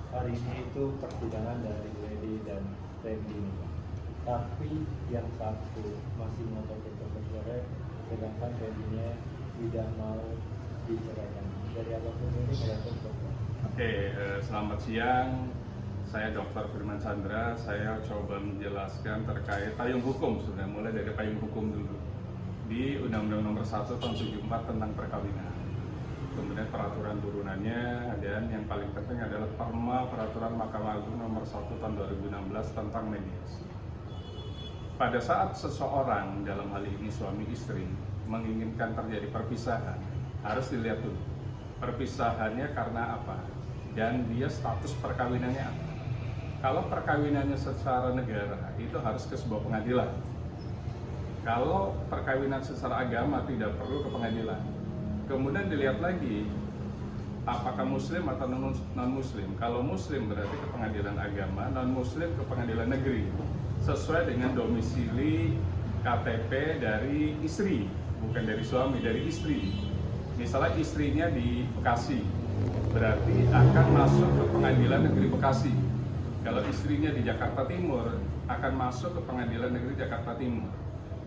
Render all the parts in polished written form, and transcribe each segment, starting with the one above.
hari ini itu persidangan dari Lady dan Randy nih Pak. Tapi yang satu masih ngotot untuk bercerai, sedangkan Randy-nya tidak mau diceraikan. Dari apapun ini kelihatan Pak. Oke, selamat siang. Saya Dr. Firman Chandra. Saya coba menjelaskan terkait payung hukum, sudah mulai dari payung hukum dulu. Di Undang-Undang Nomor 1 Tahun 74 tentang perkawinan. Kemudian peraturan turunannya, dan yang paling penting adalah Peraturan Mahkamah Agung Nomor 1 Tahun 2016 tentang mediasi. Pada saat seseorang, dalam hal ini suami istri, menginginkan terjadi perpisahan, harus dilihat dulu perpisahannya karena apa, dan dia status perkawinannya apa. Kalau perkawinannya secara negara, itu harus ke sebuah pengadilan. Kalau perkawinan secara agama tidak perlu ke pengadilan. Kemudian dilihat lagi apakah muslim atau non-muslim. Kalau muslim berarti ke pengadilan agama, non-muslim ke pengadilan negeri. Sesuai dengan domisili KTP dari istri, bukan dari suami, dari istri. Misalnya istrinya di Bekasi, berarti akan masuk ke pengadilan negeri Bekasi. Kalau istrinya di Jakarta Timur, akan masuk ke pengadilan negeri Jakarta Timur.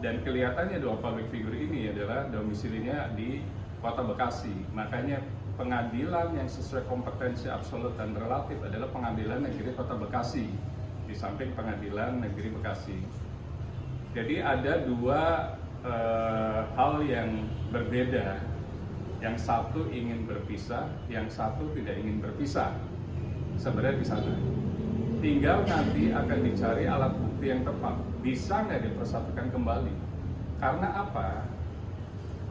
Dan kelihatannya dua public figure ini adalah domisilinya di Kota Bekasi. Makanya pengadilan yang sesuai kompetensi absolut dan relatif adalah Pengadilan Negeri Kota Bekasi, di samping Pengadilan Negeri Bekasi. Jadi ada dua hal yang berbeda. Yang satu ingin berpisah, yang satu tidak ingin berpisah. Sebenarnya di sana. Tinggal nanti akan dicari alat bukti yang tepat. Bisa nggak dipersatukan kembali? Karena apa?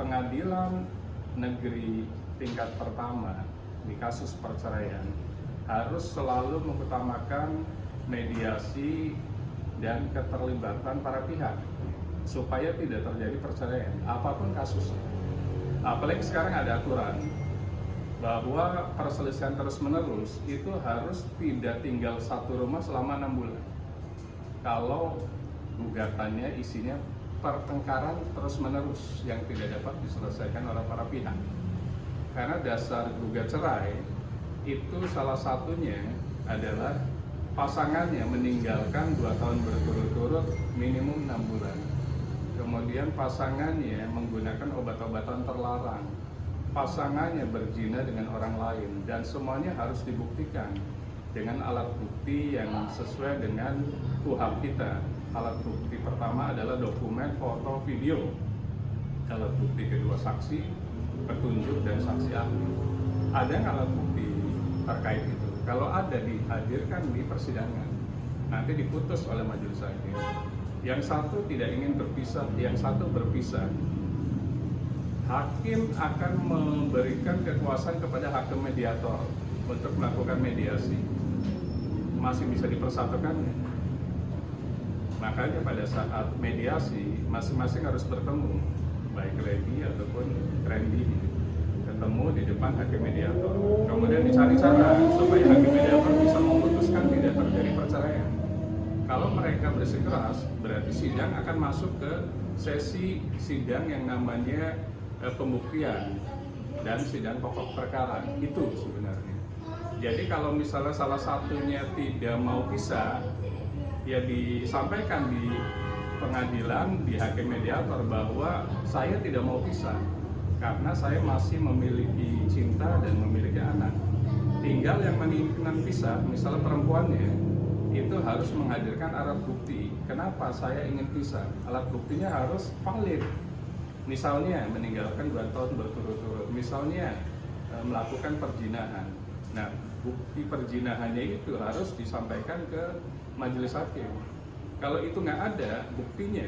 Pengadilan negeri tingkat pertama di kasus perceraian harus selalu mengutamakan mediasi dan keterlibatan para pihak supaya tidak terjadi perceraian apapun kasusnya. Apalagi sekarang ada aturan bahwa perselisihan terus-menerus itu harus tidak tinggal satu rumah selama 6 bulan. Kalau gugatannya isinya pertengkaran terus-menerus yang tidak dapat diselesaikan oleh para pihak. Karena dasar gugat cerai itu salah satunya adalah pasangannya meninggalkan 2 tahun berturut-turut minimum 6 bulan. Kemudian pasangannya menggunakan obat-obatan terlarang. Pasangannya berzina dengan orang lain, dan semuanya harus dibuktikan dengan alat bukti yang sesuai dengan KUHP kita. Alat bukti pertama adalah dokumen, foto, video. Alat bukti kedua saksi, petunjuk, dan saksi ahli. Ada yang alat bukti terkait itu? Kalau ada, dihadirkan di persidangan. Nanti diputus oleh majelis hakim. Yang satu tidak ingin berpisah, yang satu berpisah. Hakim akan memberikan kekuasaan kepada hakim mediator untuk melakukan mediasi. Masih bisa dipersatukan? Makanya pada saat mediasi, masing-masing harus bertemu, baik Lady ataupun Randy, ketemu di depan hakim mediator. Kemudian dicari cara supaya hakim mediator bisa memutuskan tidak terjadi perceraian. Kalau mereka bersikeras, berarti sidang akan masuk ke sesi sidang yang namanya pembuktian dan sidang pokok perkara. Itu sebenarnya. Jadi kalau misalnya salah satunya tidak mau pisah, ya disampaikan di pengadilan, di hakim mediator bahwa saya tidak mau pisah karena saya masih memiliki cinta dan memiliki anak. Tinggal yang menginginkan pisah, misalnya perempuannya, itu harus menghadirkan alat bukti. Kenapa saya ingin pisah? Alat buktinya harus valid. Misalnya meninggalkan 2 tahun berturut-turut, misalnya melakukan perzinahan. Nah, bukti perzinahannya itu harus disampaikan ke majelis hakim. Kalau itu nggak ada buktinya,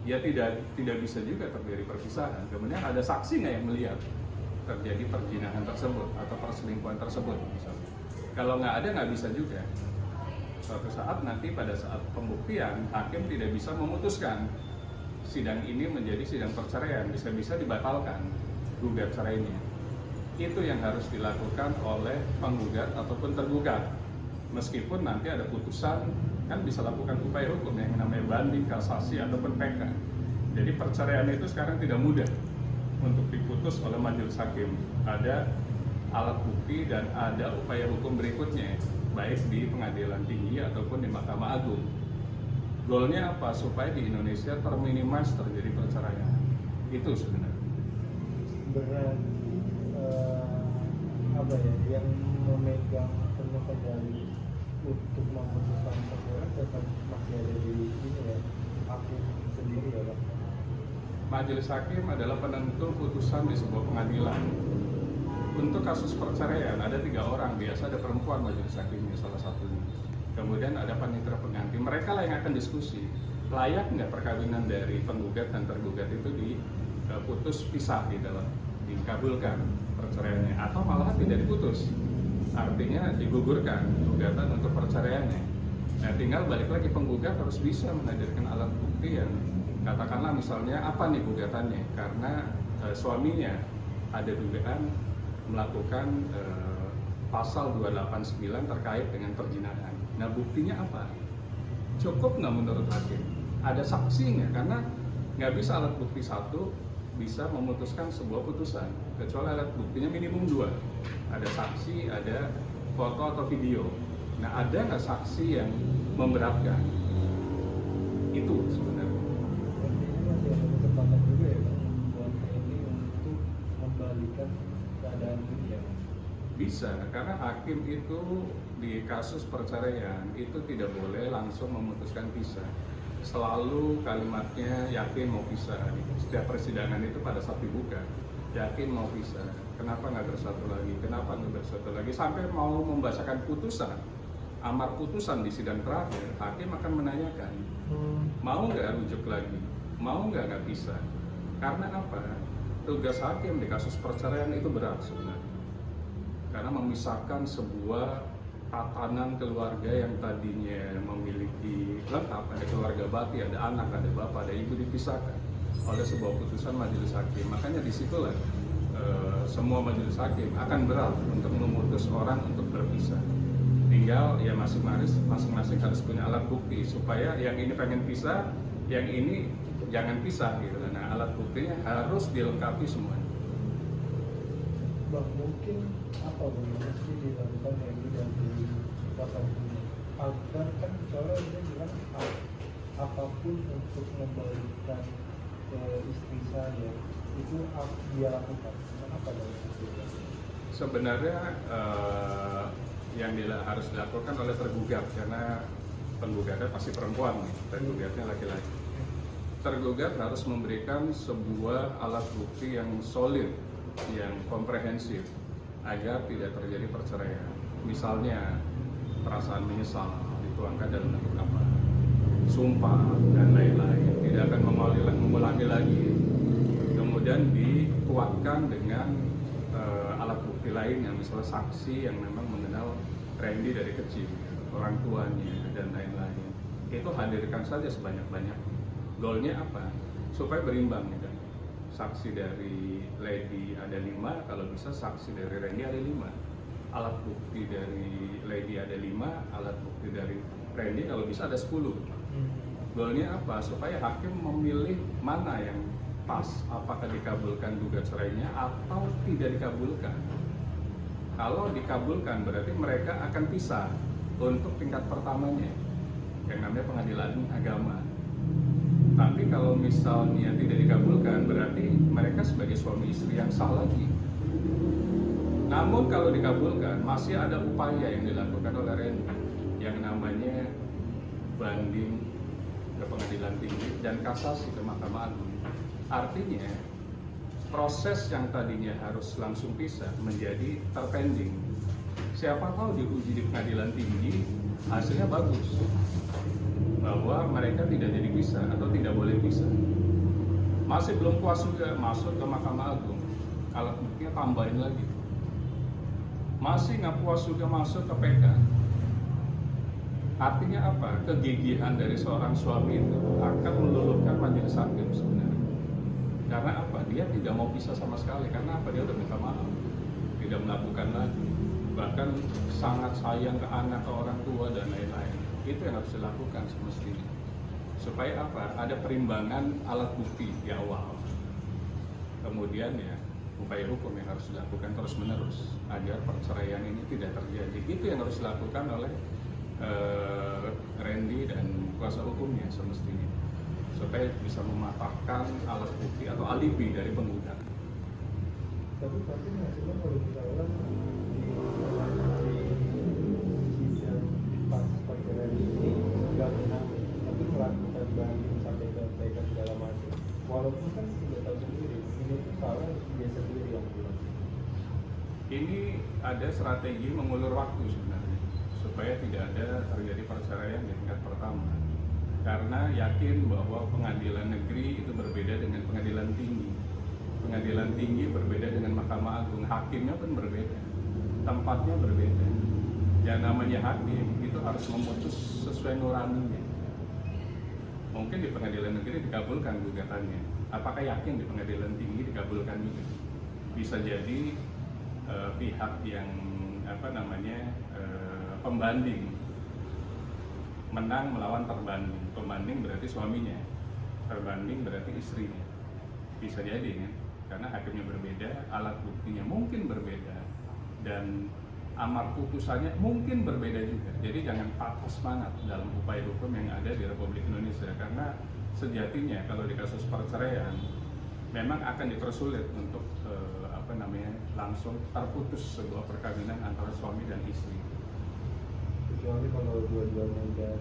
ya tidak bisa juga terjadi perpisahan. Kemudian ada saksi nggak yang melihat terjadi perzinahan tersebut atau perselingkuhan tersebut misalnya. Kalau nggak ada, nggak bisa juga. Suatu saat nanti pada saat pembuktian, hakim tidak bisa memutuskan sidang ini menjadi sidang perceraian, bisa-bisa dibatalkan gugat cerainya. Itu yang harus dilakukan oleh penggugat ataupun tergugat. Meskipun nanti ada putusan, kan bisa lakukan upaya hukum yang namanya banding, kasasi, ataupun PK. Jadi perceraian itu sekarang tidak mudah untuk diputus oleh majelis hakim. Ada alat bukti dan ada upaya hukum berikutnya, baik di pengadilan tinggi ataupun di Mahkamah Agung. Goalnya apa? Supaya di Indonesia terminimas terjadi perceraian. Itu sebenarnya. Berarti apa ya, yang memegang penuh kendali untuk memutuskan perkara tetap masih ada di ini ya, hakim sendiri ya Pak. Majelis hakim adalah penentu putusan di sebuah pengadilan. Untuk kasus perceraian ada 3 orang, biasa ada perempuan majelis hakimnya salah satunya. Kemudian ada panitera pengganti, mereka lah yang akan diskusi layak nggak perkawinan dari penggugat dan tergugat itu diputus pisah di dalam, dikabulkan perceraiannya, atau malah tidak diputus, artinya digugurkan gugatan untuk perceraiannya. Nah, tinggal balik lagi, penggugat harus bisa menghadirkan alat bukti yang katakanlah misalnya apa nih gugatannya, karena suaminya ada dugaan melakukan pasal 289 terkait dengan perzinahan. Nah, buktinya apa? Cukup nggak menurut hakim? Ada saksi nggak? Karena nggak bisa alat bukti satu bisa memutuskan sebuah putusan, kecuali alat buktinya minimum 2. Ada saksi, ada foto atau video. Nah, ada nggak saksi yang memberatkan? Itu sebenarnya. Artinya masih ada kesempatan juga ya Pak buat ini untuk membalikan keadaan ini ya. Bisa, karena hakim itu di kasus perceraian itu tidak boleh langsung memutuskan pisah. Selalu kalimatnya yakin mau pisah. Setiap persidangan itu pada saat dibuka, yakin mau pisah. Kenapa nggak bersatu lagi? Kenapa nggak bersatu lagi? Sampai mau membacakan putusan, amar putusan di sidang terakhir, hakim akan menanyakan, mau nggak rujuk lagi? Mau nggak pisah? Karena apa? Tugas hakim di kasus perceraian itu berat sebenarnya. Karena memisahkan sebuah tatanan keluarga yang tadinya memiliki lengkap, ada keluarga bati, ada anak, ada bapak, ada ibu, dipisahkan oleh sebuah putusan majelis hakim. Makanya disitulah semua majelis hakim akan berat untuk memutus orang untuk berpisah. Tinggal ya masing-masing harus punya alat bukti supaya yang ini pengen pisah, yang ini jangan pisah gitu. Nah, alat buktinya harus dilengkapi semuanya. Bang, mungkin apa Bang yang mesti dilakukan Hendy dan di pasal ini agar kan soalnya dia bilang apapun untuk membalikan ke istri saya itu dia lakukan. Apa Bang yang mesti dilakukan? Sebenarnya yang harus dilakukan oleh tergugat, karena penggugatnya pasti perempuan nih, tergugatnya laki-laki. Tergugat harus memberikan sebuah alat bukti yang solid, yang komprehensif, agar tidak terjadi perceraian. Misalnya perasaan menyesal dituangkan dalam bentuk apa, sumpah dan lain-lain, tidak akan mengulangi lagi. Kemudian dikuatkan dengan alat bukti lainnya, misalnya saksi yang memang mengenal Randy dari kecil, orang tuanya dan lain-lain. Itu hadirkan saja sebanyak-banyak. Goalnya apa? Supaya berimbang gitu. Saksi dari Lady ada 5, kalau bisa saksi dari Randy ada 5. Alat bukti dari Lady ada 5, alat bukti dari Randy kalau bisa ada 10. Goalnya apa? Supaya hakim memilih mana yang pas, apakah dikabulkan gugat cerainya atau tidak dikabulkan. Kalau dikabulkan berarti mereka akan pisah untuk tingkat pertamanya, yang namanya pengadilan agama. Tapi kalau misalnya tidak dikabulkan, berarti mereka sebagai suami istri yang sah lagi. Namun kalau dikabulkan, masih ada upaya yang dilakukan oleh Randy yang namanya banding ke pengadilan tinggi dan kasasi ke Mahkamah Agung. Artinya proses yang tadinya harus langsung pisah menjadi terpending. Siapa tahu diuji di pengadilan tinggi hasilnya bagus, bahwa mereka tidak jadi pisah atau tidak boleh pisah. Masih belum puas juga, masuk ke Mahkamah Agung, alat buktinya tambahin lagi. Masih nggak puas juga, masuk ke PK. Artinya apa? Kegigihan dari seorang suami itu akan meluluhkan majelis hakim sebenarnya. Karena apa? Dia tidak mau pisah sama sekali. Karena apa? Dia udah minta maaf, tidak melakukan lagi, bahkan sangat sayang ke anak, ke orang tua dan lain-lain. Itu yang harus dilakukan semestinya. Supaya apa? Ada perimbangan alat bukti di awal. Kemudian ya upaya hukum yang harus dilakukan terus-menerus agar perceraian ini tidak terjadi. Itu yang harus dilakukan oleh Randy dan kuasa hukumnya semestinya, supaya bisa mematahkan alat bukti atau alibi dari penggugat. Tapi hasilnya kalau kita ulang di sidang pas perkara ini nggak menang, tapi melakukan banding sampai ke PK segala macam. Walaupun kan tidak tahu sendiri, ini tuh salah dia sendiri yang bilang. Ini ada strategi mengulur waktu sebenarnya, supaya tidak ada terjadi perceraian di tingkat pertama. Karena yakin bahwa pengadilan negeri itu berbeda dengan pengadilan tinggi. Pengadilan tinggi berbeda dengan Mahkamah Agung, hakimnya pun berbeda, tempatnya berbeda. Yang namanya hakim itu harus memutus sesuai nuraninya. Mungkin di pengadilan negeri dikabulkan gugatannya. Apakah yakin di pengadilan tinggi dikabulkan juga? Bisa jadi pihak yang pembanding menang melawan terbanding. Pembanding berarti suaminya, terbanding berarti istrinya. Bisa jadi kan? Karena hakimnya berbeda, alat buktinya mungkin berbeda, dan amar putusannya mungkin berbeda juga. Jadi jangan patah semangat dalam upaya hukum yang ada di Republik Indonesia, karena sejatinya kalau di kasus perceraian memang akan dipersulit untuk langsung terputus sebuah perkawinan antara suami dan istri. Kecuali kalau dua-duanya udah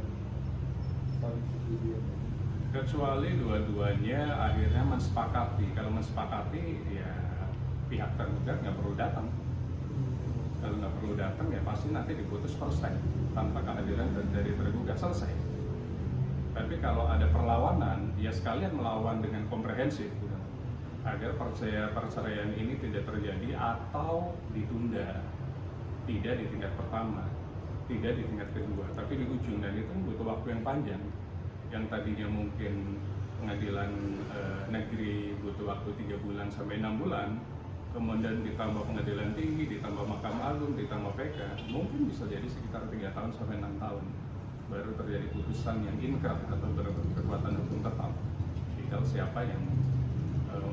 saling setuju. Kecuali dua-duanya akhirnya mensepakati. Kalau mensepakati ya pihak tergugat nggak perlu datang. Kalau nggak perlu datang ya pasti nanti diputus first time tanpa kehadiran dari tergugat, selesai. Tapi kalau ada perlawanan, ya sekalian melawan dengan komprehensif gitu, agar perceraian ini tidak terjadi atau ditunda, tidak di tingkat pertama, tidak di tingkat kedua, tapi di ujung, dan itu butuh waktu yang panjang. Yang tadinya mungkin pengadilan negeri butuh waktu 3 bulan sampai 6 bulan, kemudian ditambah pengadilan tinggi, ditambah Mahkamah Agung, ditambah PK, mungkin bisa jadi sekitar 3 tahun sampai 6 tahun baru terjadi putusan yang inkrah atau berkekuatan hukum tetap. Tinggal siapa yang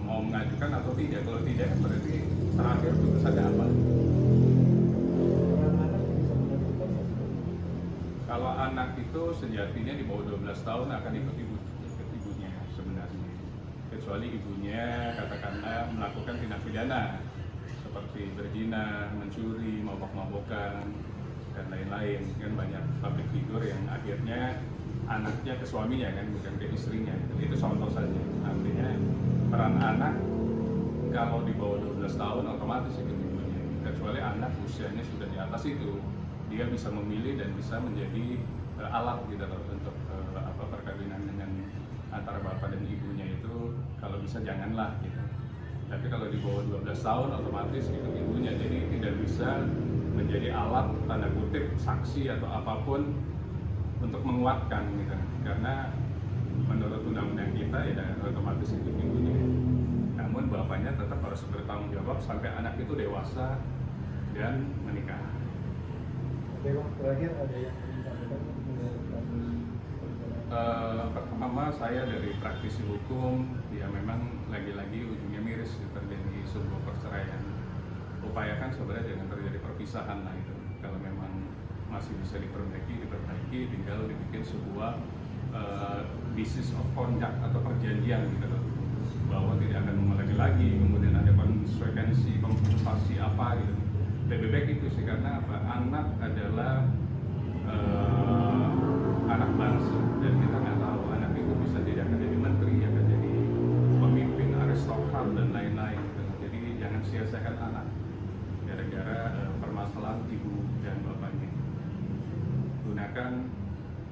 mau mengajukan atau tidak. Kalau tidak berarti terakhir putusannya apa? Kalau anak itu sejatinya di bawah 12 tahun akan ikut ibunya sebenarnya, kecuali ibunya katakanlah melakukan tindak pidana seperti berzina, mencuri, mabok-mabokan dan lain-lain. Kan banyak public figure yang akhirnya anaknya ke suaminya kan, bukan ke istrinya. Itu contoh saja. Artinya peran anak kalau di bawah 12 tahun otomatis ikut ibunya, kecuali anak usianya sudah di atas itu, dia bisa memilih dan bisa menjadi alat gitu loh, untuk perkawinan dengan antara bapak dan ibunya itu kalau bisa janganlah gitu. Tapi kalau di bawah 12 tahun otomatis ikut ibunya, jadi tidak bisa menjadi alat tanda kutip saksi atau apapun untuk menguatkan gitu, karena menurut undang-undang kita ya otomatis ikut ibunya. Namun bapaknya tetap harus bertanggung jawab sampai anak itu dewasa dan menikah. Terakhir ada yang pertama saya dari praktisi hukum, ya memang lagi-lagi ujungnya miris terjadi sebuah perceraian. Upayakan sebenarnya jangan terjadi perpisahan lah itu. Kalau memang masih bisa diperbaiki, tinggal dibikin sebuah basis of conduct atau perjanjian gitu loh, bahwa tidak akan mengulangi lagi, kemudian ada konsekuensi kompensasi apa gitu. Lebih baik itu sih, karena apa? Anak adalah anak bangsa, dan kita nggak tahu anak itu bisa jadi akan jadi menteri, akan jadi pemimpin, aristokrat dan lain-lain gitu. Jadi jangan sia-siakan anak gara-gara permasalahan ibu dan bapaknya. Gunakan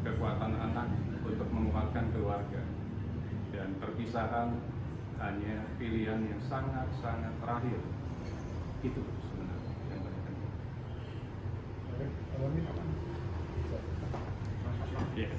kekuatan anak untuk menguatkan keluarga, dan perpisahan hanya pilihan yang sangat-sangat terakhir. Itu sebenarnya yang paling penting. Alamin. Yeah.